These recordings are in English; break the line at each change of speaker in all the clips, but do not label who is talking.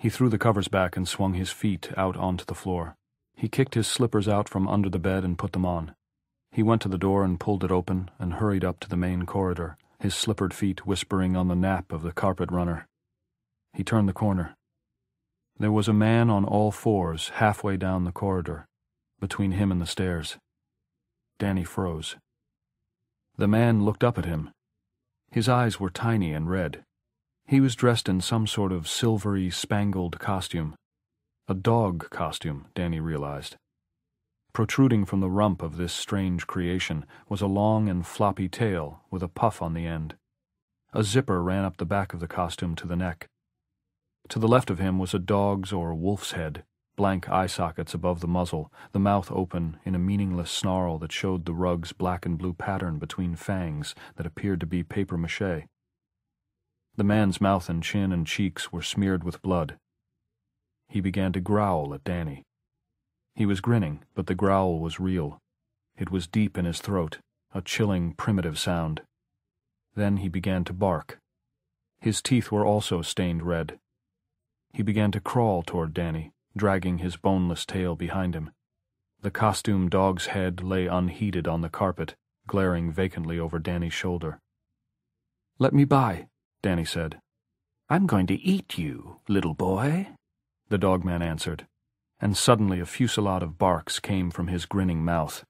He threw the covers back and swung his feet out onto the floor. He kicked his slippers out from under the bed and put them on. He went to the door and pulled it open and hurried up to the main corridor, his slippered feet whispering on the nap of the carpet runner. He turned the corner. There was a man on all fours halfway down the corridor, between him and the stairs. Danny froze. The man looked up at him. His eyes were tiny and red. He was dressed in some sort of silvery, spangled costume. A dog costume, Danny realized. Protruding from the rump of this strange creation was a long and floppy tail with a puff on the end. A zipper ran up the back of the costume to the neck. To the left of him was a dog's or wolf's head, blank eye sockets above the muzzle, the mouth open in a meaningless snarl that showed the rug's black and blue pattern between fangs that appeared to be papier-mâché. The man's mouth and chin and cheeks were smeared with blood. He began to growl at Danny. He was grinning, but the growl was real. It was deep in his throat, a chilling, primitive sound. Then he began to bark. His teeth were also stained red. He began to crawl toward Danny, dragging his boneless tail behind him. The costume dog's head lay unheeded on the carpet, glaring vacantly over Danny's shoulder. "Let me by," Danny said.
"I'm going to eat you, little boy,"
the dogman answered, and suddenly a fusillade of barks came from his grinning mouth.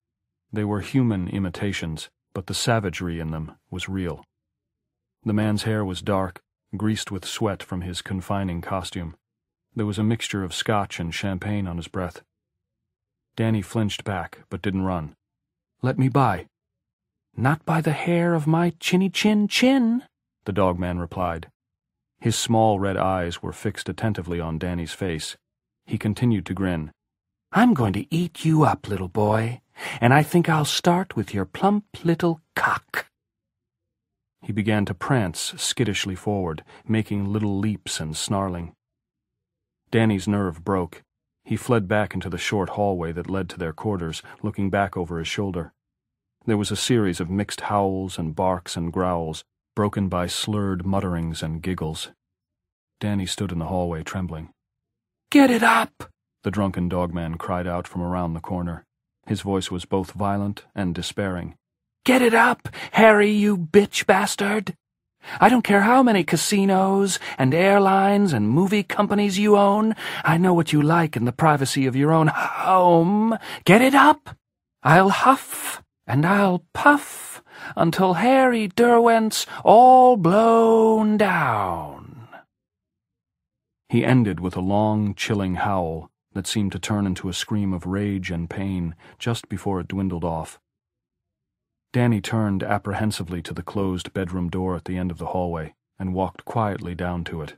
They were human imitations, but the savagery in them was real. The man's hair was dark, greased with sweat from his confining costume. There was a mixture of scotch and champagne on his breath. Danny flinched back, but didn't run. "Let me by."
"Not by the hair of my chinny-chin-chin," the dogman replied.
His small red eyes were fixed attentively on Danny's face. He continued to grin.
"I'm going to eat you up, little boy, and I think I'll start with your plump little cock."
He began to prance skittishly forward, making little leaps and snarling. Danny's nerve broke. He fled back into the short hallway that led to their quarters, looking back over his shoulder. There was a series of mixed howls and barks and growls, broken by slurred mutterings and giggles. Danny stood in the hallway, trembling.
"Get it up!"
the drunken dogman cried out from around the corner. His voice was both violent and despairing.
"Get it up, Harry, you bitch bastard! I don't care how many casinos and airlines and movie companies you own. I know what you like in the privacy of your own home. Get it up! I'll huff and I'll puff until Harry Derwent's all blown down."
He ended with a long, chilling howl that seemed to turn into a scream of rage and pain just before it dwindled off. Danny turned apprehensively to the closed bedroom door at the end of the hallway and walked quietly down to it.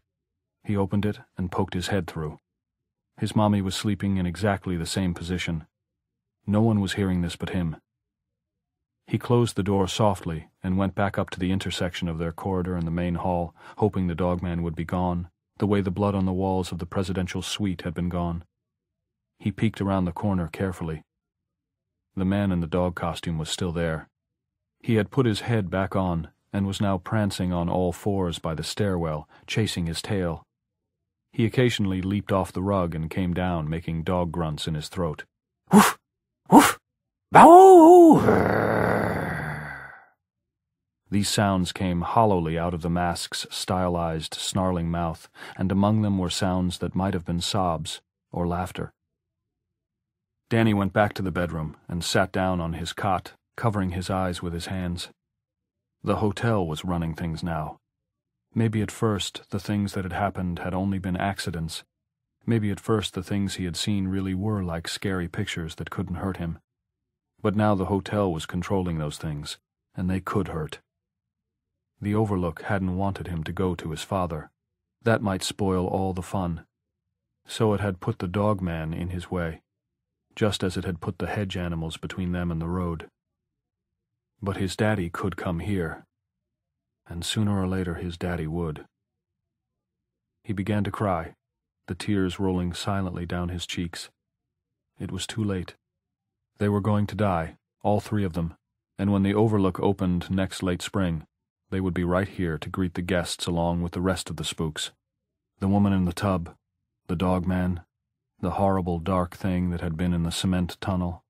He opened it and poked his head through. His mommy was sleeping in exactly the same position. No one was hearing this but him. He closed the door softly and went back up to the intersection of their corridor and the main hall, hoping the dogman would be gone, the way the blood on the walls of the presidential suite had been gone. He peeked around the corner carefully. The man in the dog costume was still there. He had put his head back on and was now prancing on all fours by the stairwell, chasing his tail. He occasionally leaped off the rug and came down, making dog grunts in his throat.
"Woof! Woof! Bow!"
These sounds came hollowly out of the mask's stylized, snarling mouth, and among them were sounds that might have been sobs or laughter. Danny went back to the bedroom and sat down on his cot, covering his eyes with his hands. The hotel was running things now. Maybe at first the things that had happened had only been accidents. Maybe at first the things he had seen really were like scary pictures that couldn't hurt him. But now the hotel was controlling those things, and they could hurt. The Overlook hadn't wanted him to go to his father. That might spoil all the fun. So it had put the dogman in his way, just as it had put the hedge animals between them and the road. But his daddy could come here, and sooner or later his daddy would. He began to cry, the tears rolling silently down his cheeks. It was too late. They were going to die, all three of them, and when the Overlook opened next late spring, they would be right here to greet the guests along with the rest of the spooks. The woman in the tub, The Dogman, the horrible dark thing that had been in the cement tunnel.